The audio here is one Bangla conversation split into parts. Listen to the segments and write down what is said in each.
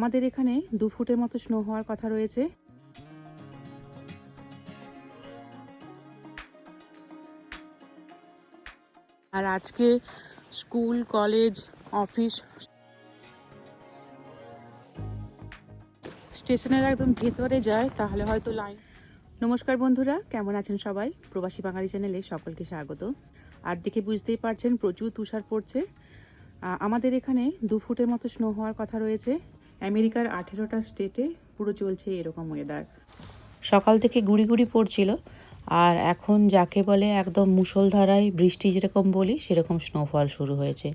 আমাদের এখানে 2 ফুটের মতো স্নো হওয়ার কথা রয়েছে। আর আজকে স্কুল, কলেজ, অফিস স্টেশনের একদম ভেতরে যায়, তাহলে হয়তো লাইন। নমস্কার বন্ধুরা, কেমন আছেন সবাই? প্রবাসী বাঙালি চ্যানেলে সকলকে স্বাগত। আর দেখে বুঝতেই পারছেন প্রচুর তুষার পড়ছে। আমাদের এখানে 2 ফুটের মতো স্নো হওয়ার কথা রয়েছে। আমেরিকার 18টা স্টেটে পুরো চলছে এরকম ওয়েদার। সকাল থেকে গুড়ি গুড়ি পড়ছিল, আর এখন যাকে বলে একদম মুষলধারায় বৃষ্টি যেরকম বলি সেরকম স্নোফল শুরু হয়েছে।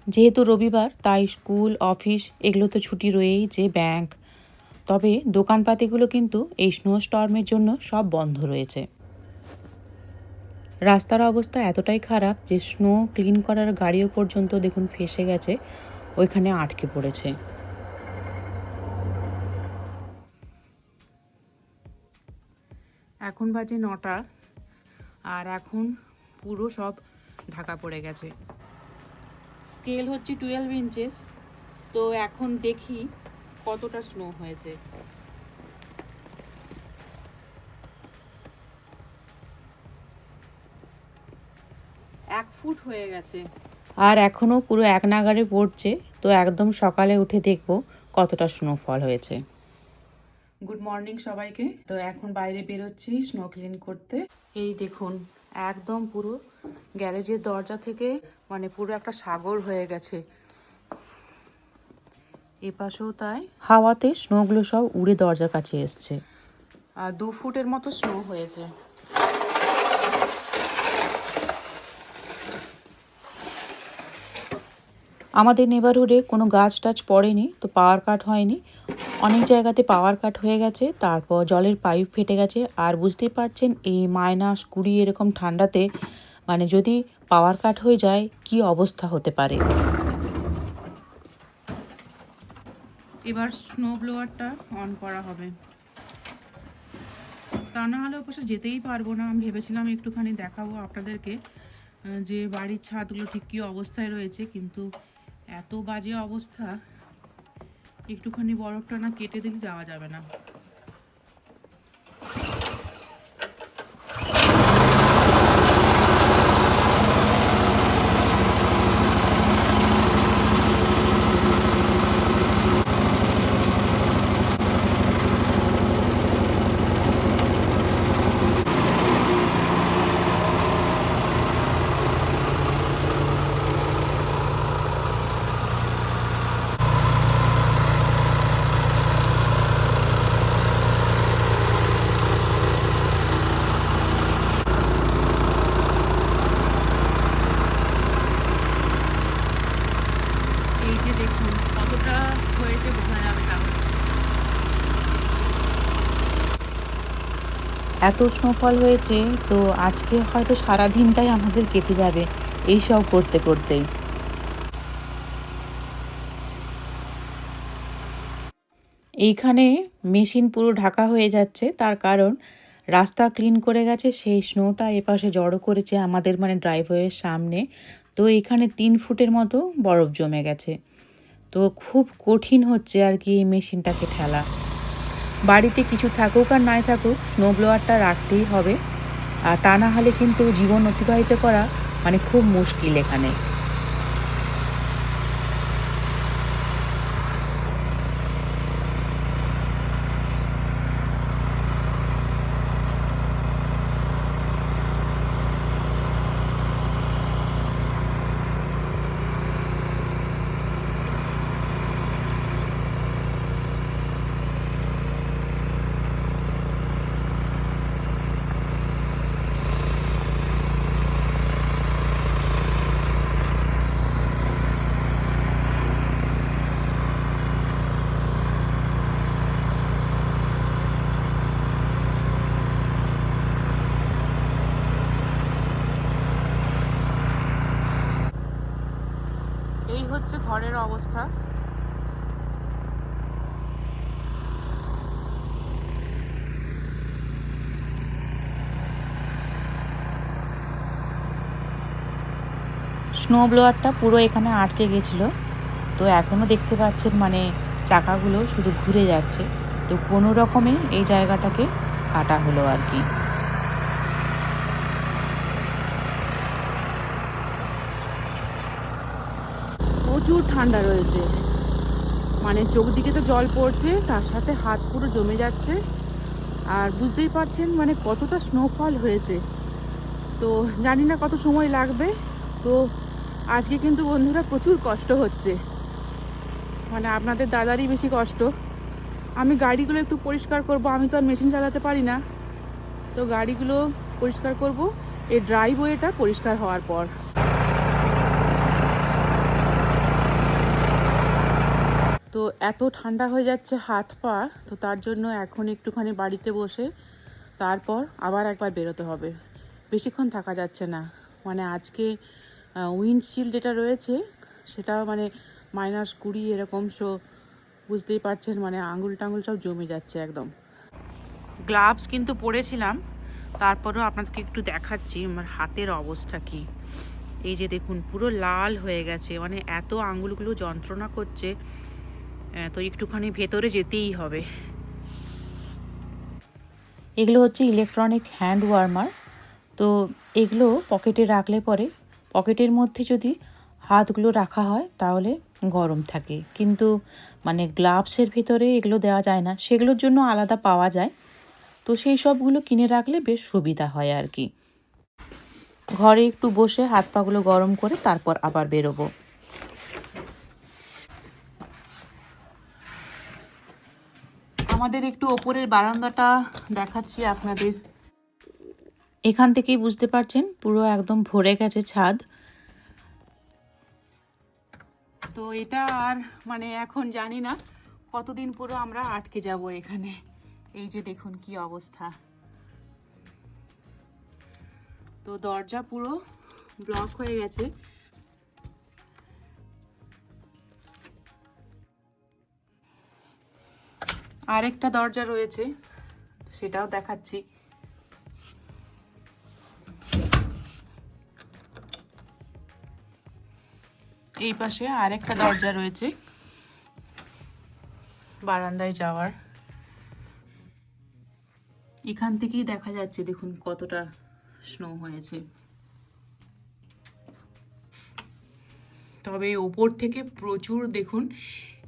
যেহেতু রবিবার, তাই স্কুল, অফিস এগুলো তো ছুটি রয়েইছে, ব্যাংক। তবে দোকানপাতিগুলো কিন্তু এই স্নো স্টর্মের জন্য সব বন্ধ রয়েছে। রাস্তার অবস্থা এতটাই খারাপ যে স্নো ক্লিন করার গাড়িও পর্যন্ত দেখুন ফেসে গেছে, ওইখানে আটকে পড়েছে। এখন বাজে 9টা, আর এখন পুরো সব ঢাকা পড়ে গেছে। স্কেল হচ্ছে 12 ইঞ্চেস। তো এখন দেখি কতটা স্নো হয়েছে। 1 ফুট হয়ে গেছে, আর এখনো পুরো এক নাগাড়ে পড়ছে। তো একদম সকালে উঠে দেখবো কতটা স্নোফল হয়েছে। গুড মর্নিং সবাইকে। তো এখন বাইরে বেরোচ্ছি স্নো ক্লিন করতে। এই দেখুন, একদম পুরো গ্যারেজের দরজা থেকে মানে পুরো একটা সাগর হয়ে গেছে। এপাশেও তাই, হাওয়াতে স্নোগুলো সব উড়ে দরজার কাছে এসছে। আর 2 ফুটের মতো স্নো হয়েছে। আমাদের নেবারহুডে কোনো গাছ টাছ পড়েনি, তো পাওয়ার কাট হয়নি। অনেক জায়গাতে পাওয়ার কাট হয়ে গেছে, তারপর জলের পাইপ ফেটে গেছে। আর বুঝতেই পারছেন এই -20 এরকম ঠান্ডাতে মানে যদি পাওয়ার কাট হয়ে যায় কি অবস্থা হতে পারে। এবার স্নো ব্লোয়ারটা অন করা হবে, তা না হলে অবশ্য যেতেই পারবো না। আমি ভেবেছিলাম একটুখানি দেখাবো আপনাদেরকে যে বাড়ির ছাদগুলো ঠিক কী অবস্থায় রয়েছে, কিন্তু এত বাজে অবস্থা, একটুখানি বরফটা না কেটে দিলে যাওয়া যাবে না। এই যে দেখুন কতটা হয়েছে, বোঝা যাবে না। এত স্নোফল হয়েছে, তো আজকে হয়তো সারা দিনটাই আমাদের কেটে যাবে এই সব করতে করতেই। এইখানে মেশিন পুরো ঢাকা হয়ে যাচ্ছে, তার কারণ রাস্তা ক্লিন করে গেছে, সেই স্নোটা এপাশে জড়ো করেছে আমাদের মানে ড্রাইভওয়ের সামনে। তো এখানে 3 ফুটের মতো বরফ জমে গেছে। তো খুব কঠিন হচ্ছে আর কি এই মেশিনটাকে ঠেলা। বাড়িতে কিছু থাকুক আর নাই থাকুক, স্নো ব্লোয়ারটা রাখতেই হবে। আর তা না হলে কিন্তু জীবন অতিবাহিত করা মানে খুব মুশকিল এখানে। এই হচ্ছে ঘরের অবস্থা। স্নো ব্লোয়ারটা পুরো এখানে আটকে গেছিলো, তো এখনও দেখতে পাচ্ছেন মানে চাকাগুলো শুধু ঘুরে যাচ্ছে। তো কোনো রকমে এই জায়গাটাকে কাটা হলো আর কি। প্রচুর ঠান্ডা রয়েছে, মানে চোখ দিকে তো জল পড়ছে, তার সাথে হাত পুরো জমে যাচ্ছে। আর বুঝতেই পারছেন মানে কতটা স্নোফল হয়েছে। তো জানি না কত সময় লাগবে। তো আজকে কিন্তু বন্ধুরা প্রচুর কষ্ট হচ্ছে, মানে আপনাদের দাদারই বেশি কষ্ট। আমি গাড়িগুলো একটু পরিষ্কার করব, আমি তো আর মেশিন চালাতে পারি না। তো গাড়িগুলো পরিষ্কার করব এই ড্রাইভওয়েটা পরিষ্কার হওয়ার পর। তো এত ঠান্ডা হয়ে যাচ্ছে হাত পা, তো তার জন্য এখন একটুখানি বাড়িতে বসে তারপর আবার একবার বেরোতে হবে। বেশিক্ষণ থাকা যাচ্ছে না, মানে আজকে উইন্ডশিল্ড যেটা রয়েছে সেটা মানে -20 এরকম। বুঝতেই পারছেন মানে আঙুল টাঙুল সব জমে যাচ্ছে একদম। গ্লাভস কিন্তু পরেছিলাম, তারপরেও আপনাদেরকে একটু দেখাচ্ছি আমার হাতের অবস্থা কি। এই যে দেখুন পুরো লাল হয়ে গেছে, মানে এত আঙুলগুলো যন্ত্রণা করছে। তো একটুখানি ভেতরে যেতেই হবে। এগুলো হচ্ছে ইলেকট্রনিক হ্যান্ড ওয়ার্মার। তো এগুলো পকেটে রাখলে পরে পকেটের মধ্যে যদি হাতগুলো রাখা হয় তাহলে গরম থাকে, কিন্তু মানে গ্লাভসের ভিতরে এগুলো দেওয়া যায় না, সেগুলোর জন্য আলাদা পাওয়া যায়। তো সেই সবগুলো কিনে রাখলে বেশ সুবিধা হয় আর কি। ঘরে একটু বসে হাত পাগুলো গরম করে তারপর আবার বেরোবো। আমাদের একটু ওপরের বারান্দাটা দেখাচ্ছি আপনাদের। এখান থেকেই বুঝতে পারছেন পুরো একদম ভরে গেছে ছাদ। তো এটা আর মানে এখন জানি না কতদিন পুরো আমরা আটকে যাব এখানে। এই যে দেখুন কি অবস্থা। তো দরজা পুরো ব্লক হয়ে গেছে। আরেকটা দরজা রয়েছে, সেটাও দেখাচ্ছি। এই পাশে আরেকটা দরজা রয়েছে বারান্দায় যাওয়ার। এখান থেকেই দেখা যাচ্ছে দেখুন কতটা স্নো হয়েছে। তবে ওপর থেকে প্রচুর দেখুন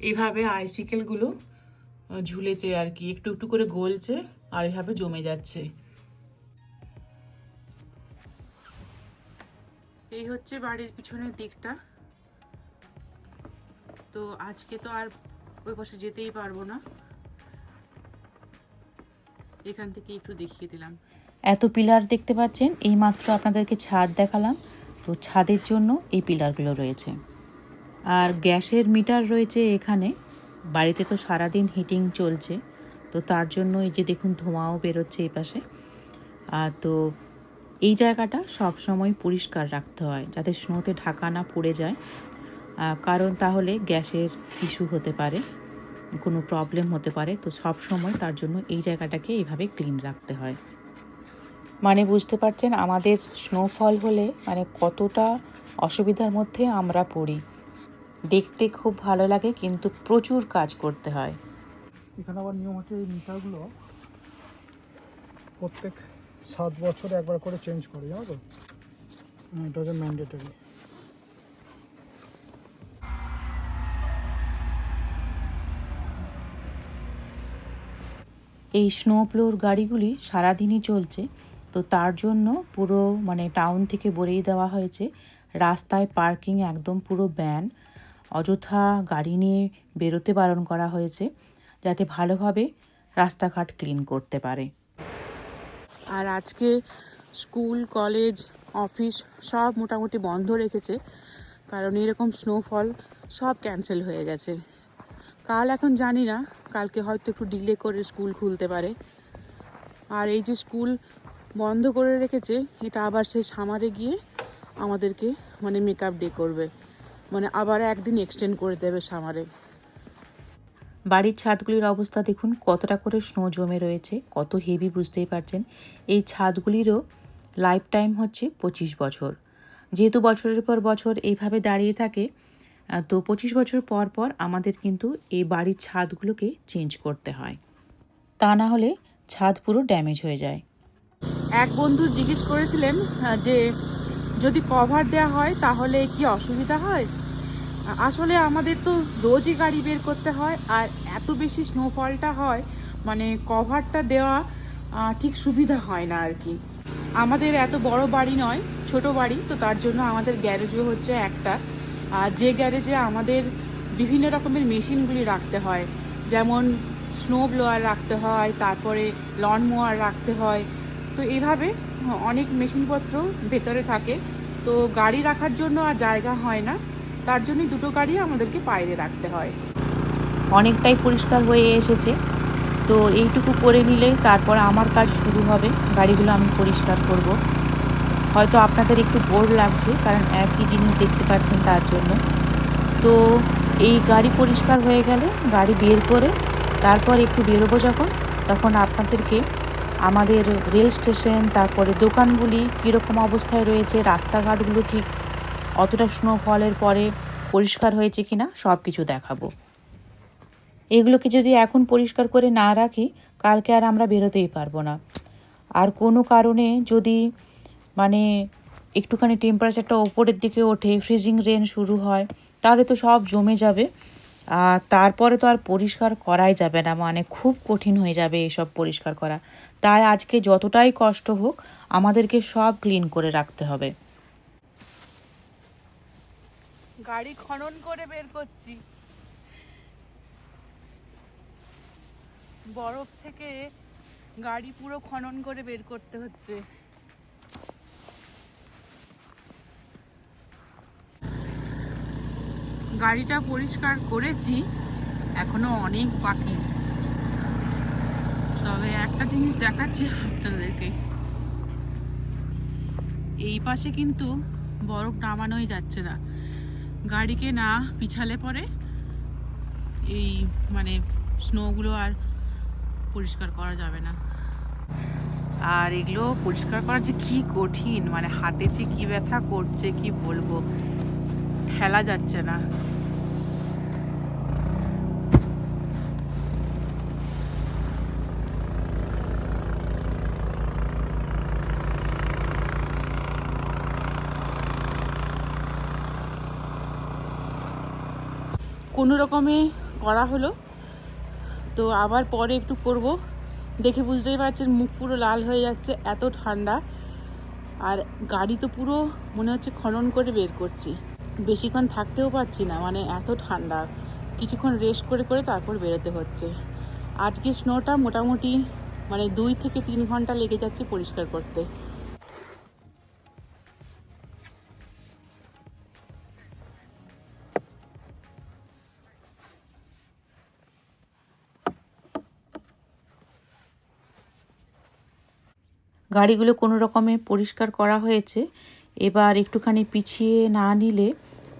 এইভাবে আইসিকেলগুলো ঝুলেছে আর কি, একটু একটু করে গলছে আর এভাবে জমে যাচ্ছে। এই হচ্ছে বাড়ির পিছনের দিকটা। তো আজকে তো আর ওই পাশে যেতেই পারবো না, এখান থেকে একটু দেখিয়ে দিলাম। এত পিলার দেখতে পাচ্ছেন, এই মাত্র আপনাদেরকে ছাদ দেখালাম। তো ছাদের জন্য এই পিলারগুলো রয়েছে। আর গ্যাসের মিটার রয়েছে এখানে। বাড়িতে তো সারাদিন হিটিং চলছে, তো তার জন্য এই যে দেখুন ধোঁয়াও বেরোচ্ছে এই পাশে। তো এই জায়গাটা সব সময় পরিষ্কার রাখতে হয় যাতে স্নোতে ঢাকা না পড়ে যায়, কারণ তাহলে গ্যাসের ইস্যু হতে পারে, কোনো প্রবলেম হতে পারে। তো সব সময় তার জন্য এই জায়গাটাকে এইভাবে ক্লিন রাখতে হয়। মানে বুঝতে পারছেন আমাদের স্নোফল হলে মানে কতটা অসুবিধার মধ্যে আমরা পড়ি। দেখতে খুব ভালো লাগে কিন্তু প্রচুর কাজ করতে হয়। এখানে আবার নিয়ম হচ্ছে এই মিটারগুলো প্রত্যেক 7 বছরে একবার করে চেঞ্জ করে, জানো তো? এটা হচ্ছে ম্যান্ডেটরি। এই স্নোপ্লোর গাড়িগুলি সারাদিনই চলছে, তো তার জন্য পুরো মানে টাউন থেকে বলেই দেওয়া হয়েছে রাস্তায় পার্কিং একদম পুরো ব্যান। অযথা গাড়ি নিয়ে বেরোতে বারণ করা হয়েছে যাতে ভালোভাবে রাস্তাঘাট ক্লিন করতে পারে। আর আজকে স্কুল কলেজ অফিস সব মোটামুটি বন্ধ রেখেছে, কারণ এরকম স্নোফল সব ক্যান্সেল হয়ে গেছে। কাল এখন জানি না, কালকে হয়তো একটু ডিলে করে স্কুল খুলতে পারে। আর এই যে স্কুল বন্ধ করে রেখেছে, এটা আবার সেই সামারে গিয়ে আমাদেরকে মানে মেকআপ ডে করবে, মানে আবার একদিন এক্সটেন্ড করে দেবে সামারে। বাড়ির ছাদগুলির অবস্থা দেখুন কতটা করে স্নো জমে রয়েছে, কত হেভি বুঝতেই পারছেন। এই ছাদগুলিরও লাইফ টাইম হচ্ছে 25 বছর। যেহেতু বছরের পর বছর এইভাবে দাঁড়িয়ে থাকে, তো 25 বছর পর পর আমাদের কিন্তু এই বাড়ির ছাদগুলোকে চেঞ্জ করতে হয়, তা না হলে ছাদ পুরো ড্যামেজ হয়ে যায়। এক বন্ধু জিজ্ঞেস করেছিলেন যে যদি কভার দেওয়া হয় তাহলে কি অসুবিধা হয়। আসলে আমাদের তো রোজই গাড়ি বের করতে হয়, আর এত বেশি স্নোফলটা হয় মানে কভারটা দেওয়া ঠিক সুবিধা হয় না আর কি। আমাদের এত বড় বাড়ি নয়, ছোট বাড়ি, তো তার জন্য আমাদের গ্যারেজও হচ্ছে একটা, আর যে গ্যারেজে আমাদের বিভিন্ন রকমের মেশিনগুলি রাখতে হয়, যেমন স্নো ব্লোয়ার রাখতে হয়, তারপরে লন মোয়ার রাখতে হয়। তো এইভাবে অনেক মেশিনপত্র ভেতরে থাকে, তো গাড়ি রাখার জন্য আর জায়গা হয় না, তার জন্যই দুটো গাড়ি আমাদেরকে বাইরে রাখতে হয়। অনেকটাই পরিষ্কার হয়ে এসেছে, তো এইটুকু করে নিলে তারপর আমার কাজ শুরু হবে, গাড়িগুলো আমি পরিষ্কার করব। হয়তো আপনাদের একটু বোর লাগছে কারণ একই জিনিস দেখতে পাচ্ছেন তার জন্য। তো এই গাড়ি পরিষ্কার হয়ে গেলে গাড়ি বের করে তারপর একটু বেরোবো যখন, তখন আপনাদেরকে আমাদের রেল স্টেশন, তারপরে দোকানগুলি কীরকম অবস্থায় রয়েছে, রাস্তাঘাটগুলো ঠিক অতটা স্নোফলের পরে পরিষ্কার হয়েছে কিনা সব কিছু দেখাবো। এগুলোকে যদি এখন পরিষ্কার করে না রাখি কালকে আর আমরা বেরোতেই পারবো না। আর কোনো কারণে যদি মানে একটুখানি টেম্পারেচারটা ওপরের দিকে ওঠে, ফ্রিজিং রেন শুরু হয়, তাহলে তো সব জমে যাবে, আর তারপরে তো আর পরিষ্কার করাই যাবে না, মানে খুব কঠিন হয়ে যাবে এসব পরিষ্কার করা। তাই আজকে যতটাই কষ্ট হোক আমাদেরকে সব ক্লিন করে রাখতে হবে। গাড়ি খনন করে বের করছি, বরফ থেকে গাড়ি পুরো খনন করে বের করতে হচ্ছে। গাড়িটা পরিষ্কার করেছি, এখনো অনেক বাকি। তবে একটা জিনিস দেখাচ্ছি আপনাদেরকে, এই পাশে কিন্তু বরফ নামানোই যাচ্ছে না, গাড়িকে না পিছালে পরে এই মানে স্নোগুলো আর পরিষ্কার করা যাবে না। আর এগুলো পরিষ্কার করা যে কি কঠিন, মানে হাতে যে কি ব্যথা করছে কি বলবো, ঠেলা যাচ্ছে না। কোনো রকমে করা হলো, তো আবার পরে একটু করব। দেখে বুঝতেই পারছেন মুখ পুরো লাল হয়ে যাচ্ছে, এত ঠান্ডা। আর গাড়ি তো পুরো মনে হচ্ছে খনন করে বের করছি, বেশিক্ষণ থাকতেও পারছি না, মানে এত ঠান্ডা। কিছুক্ষণ রেস্ট করে করে তারপর বেরোতে হচ্ছে। আজকে স্নোটা মোটামুটি মানে 2 থেকে 3 ঘন্টা লেগে যাচ্ছে পরিষ্কার করতে। গাড়িগুলো কোনো রকমে পরিষ্কার করা হয়েছে, এবার একটুখানি পিছিয়ে না নিলে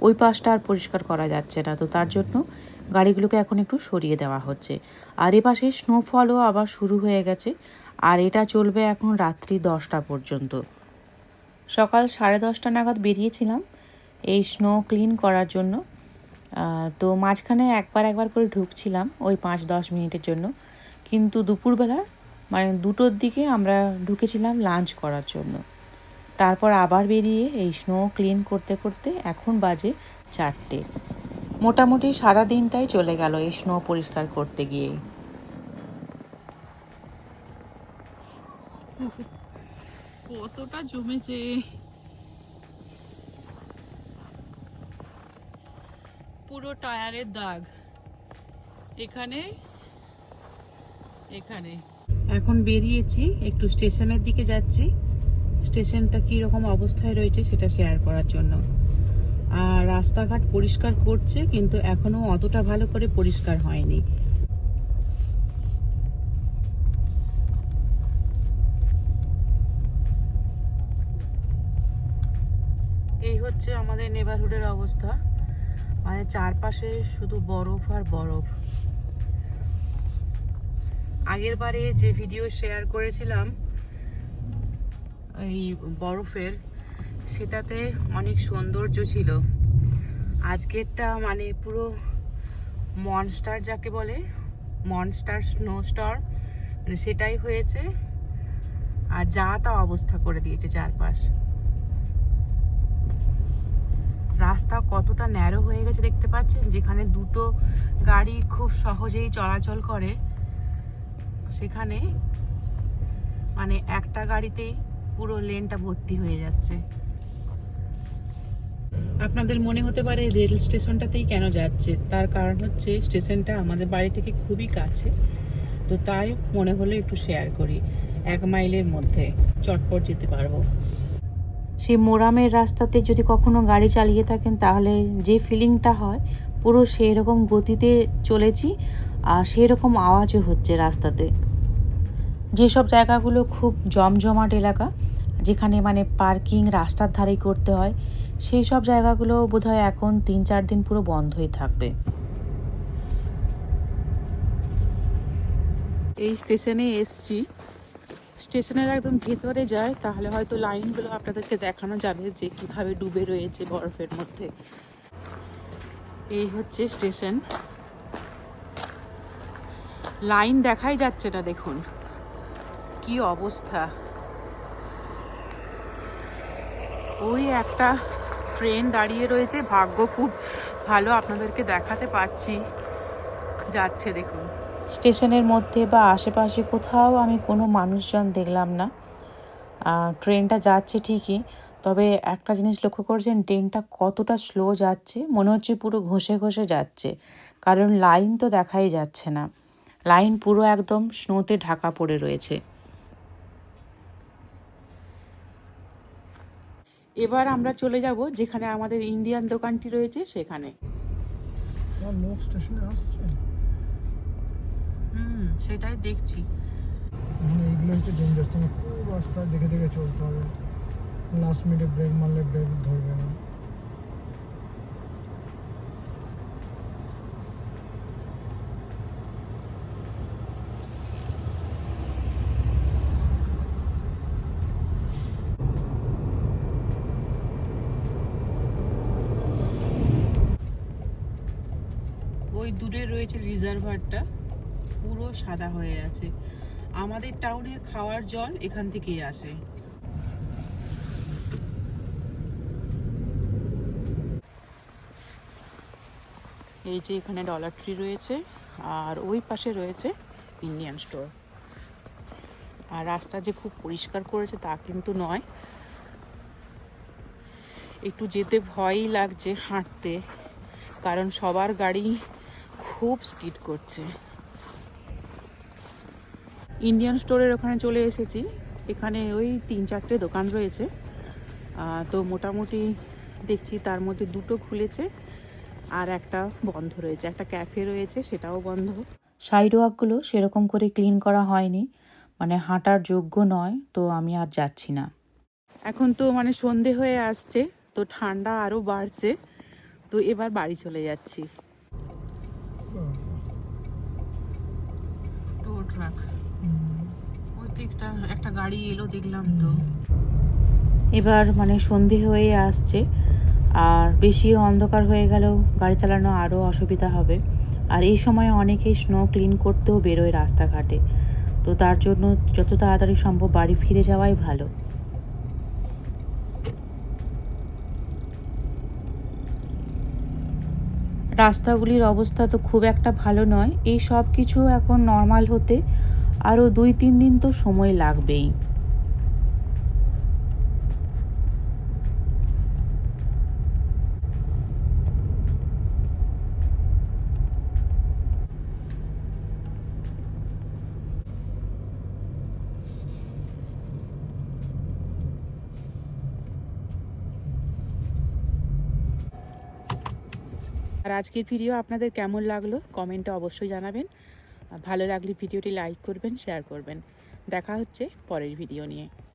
ওই পাশটা আর পরিষ্কার করা যাচ্ছে না, তো তার জন্য গাড়িগুলোকে এখন একটু সরিয়ে দেওয়া হচ্ছে। আর এ পাশে স্নোফলও আবার শুরু হয়ে গেছে, আর এটা চলবে এখন রাত্রি 10টা পর্যন্ত। সকাল 10:30 নাগাদ বেরিয়েছিলাম এই স্নো ক্লিন করার জন্য, তো মাঝখানে একবার করে ঢুকছিলাম ওই 5-10 মিনিটের জন্য, কিন্তু দুপুরবেলা মানে 2টোর দিকে আমরা ঢুকেছিলাম লাঞ্চ করার জন্য। তারপর আবার বেরিয়ে এই স্নো ক্লিন করতে করতে এখন বাজে 4টে। মোটামুটি সারা দিনটাই চলে গেল এই স্নো পরিষ্কার করতে গিয়েই। কতটা জমেছে, পুরো টায়ারের দাগ এখানে এখানে। এখন বেরিয়েছি, একটু স্টেশনের দিকে যাচ্ছি, স্টেশনটা কীরকম অবস্থায় রয়েছে সেটা শেয়ার করার জন্য। আর রাস্তাঘাট পরিষ্কার করছে, কিন্তু এখনও অতটা ভালো করে পরিষ্কার হয়নি। এই হচ্ছে আমাদের নেবারহুডের অবস্থা, মানে চারপাশে শুধু বরফ আর বরফ। আগের বারে যে ভিডিও শেয়ার করেছিলাম এই বরফের, সেটাতে অনেক সৌন্দর্য ছিল, আজকেরটা মানে পুরো মনস্টার যাকে বলে, মনস্টার স্নো স্টর্ম, মানে সেটাই হয়েছে। আর যা তা অবস্থা করে দিয়েছে চারপাশ। রাস্তা কতটা ন্যারো হয়ে গেছে দেখতে পাচ্ছেন, যেখানে দুটো গাড়ি খুব সহজেই চলাচল করে সেখানে মানে একটা গাড়িতেই পুরো লেনটা ভর্তি হয়ে যাচ্ছে। আপনাদের মনে হতে পারে রেল স্টেশনটাতেই কেন যাচ্ছে, তার কারণ হচ্ছে স্টেশনটা আমাদের বাড়ি থেকে খুবই কাছে, তো তাই মনে হলো একটু শেয়ার করি। 1 মাইলের মধ্যে চটপট যেতে পারবো। সেই মোরামের রাস্তাতে যদি কখনো গাড়ি চালিয়ে থাকেন তাহলে যে ফিলিংটা হয় পুরো সেই রকম গতিতে চলেছি, আর সেই রকম আওয়াজও হচ্ছে রাস্তাতে। যেসব জায়গাগুলো খুব জমজমাট এলাকা, যেখানে মানে পার্কিং রাস্তার ধারেই করতে হয়, সেই সব জায়গাগুলো বোধহয় এখন 3-4 দিন পুরো বন্ধই থাকবে। এই স্টেশনে এসছি, স্টেশনের একদম ভেতরে যায় তাহলে হয়তো লাইনগুলো আপনাদেরকে দেখানো যাবে যে কিভাবে ডুবে রয়েছে বরফের মধ্যে। এই হচ্ছে স্টেশন, লাইন দেখাই যাচ্ছে না, দেখুন কি অবস্থা। ওই একটা ট্রেন দাঁড়িয়ে রয়েছে, ভাগ্য খুব ভালো আপনাদেরকে দেখাতে পাচ্ছি, যাচ্ছে দেখুন। স্টেশনের মধ্যে বা আশেপাশে কোথাও আমি কোনো মানুষজন দেখলাম না। ট্রেনটা যাচ্ছে ঠিকই, তবে একটা জিনিস লক্ষ্য করছেন, ট্রেনটা কতটা স্লো যাচ্ছে, মনে হচ্ছে পুরো ঘষে ঘষে যাচ্ছে, কারণ লাইন তো দেখাই যাচ্ছে না, লাইন পুরো একদম স্নোতে ঢাকা পড়ে রয়েছে। এবার আমরা চলে যাব যেখানে আমাদের ইন্ডিয়ান দোকানটি রয়েছে সেখানে। লোক স্টেশনে আসছে, সেটাই দেখছি। মানে এইগুলো হচ্ছে ডেঞ্জার, তোমার পুরো রাস্তায় দেখে দেখে চলতে হবে, লাস্ট মিনিটে ব্রেক মারলে ব্রেক ধরবে না। ওই দূরে রয়েছে রিজার্ভারটা, পুরো সাদা হয়ে আছে। আমাদের টাউনের খাওয়ার জল এখান থেকেই আসে। এই যে এখানে ডলার ট্রি রয়েছে, আর ওই পাশে রয়েছে ইন্ডিয়ান স্টোর। আর রাস্তা যে খুব পরিষ্কার করেছে তা কিন্তু নয়, একটু যেতে ভয়ই লাগছে হাঁটতে, কারণ সবার গাড়ি খুব স্পিড করছে। ইন্ডিয়ান স্টোরের ওখানে চলে এসেছি, এখানে ওই 3-4টে দোকান রয়েছে, তো মোটামুটি দেখছি তার মধ্যে 2টো খুলেছে আর একটা বন্ধ রয়েছে, একটা ক্যাফে রয়েছে সেটাও বন্ধ। সাইড ওয়াকগুলো সেরকম করে ক্লিন করা হয়নি, মানে হাঁটার যোগ্য নয়, তো আমি আর যাচ্ছি না। এখন তো মানে সন্ধে হয়ে আসছে, তো ঠান্ডা আরও বাড়ছে, তো এবার বাড়ি চলে যাচ্ছি। টো ট্রাক, ওই তো একটা গাড়ি এলো দেখলাম তো। এবার মানে সন্ধে হয়ে আসছে, আর বেশি অন্ধকার হয়ে গেলেও গাড়ি চালানো আরও অসুবিধা হবে। আর এই সময় অনেকেই স্নো ক্লিন করতেও বেরোয় রাস্তাঘাটে, তো তার জন্য যত তাড়াতাড়ি সম্ভব বাড়ি ফিরে যাওয়াই ভালো। রাস্তাগুলির অবস্থা তো খুব একটা ভালো নয়, এই সব কিছু এখন নর্মাল হতে আরও 2-3 দিন তো সময় লাগবেই। আর আজকের ভিডিও আপনাদের কেমন লাগলো কমেন্টে অবশ্যই জানাবেন। ভালো লাগলে ভিডিওটি লাইক করবেন, শেয়ার করবেন। দেখা হচ্ছে পরের ভিডিও নিয়ে।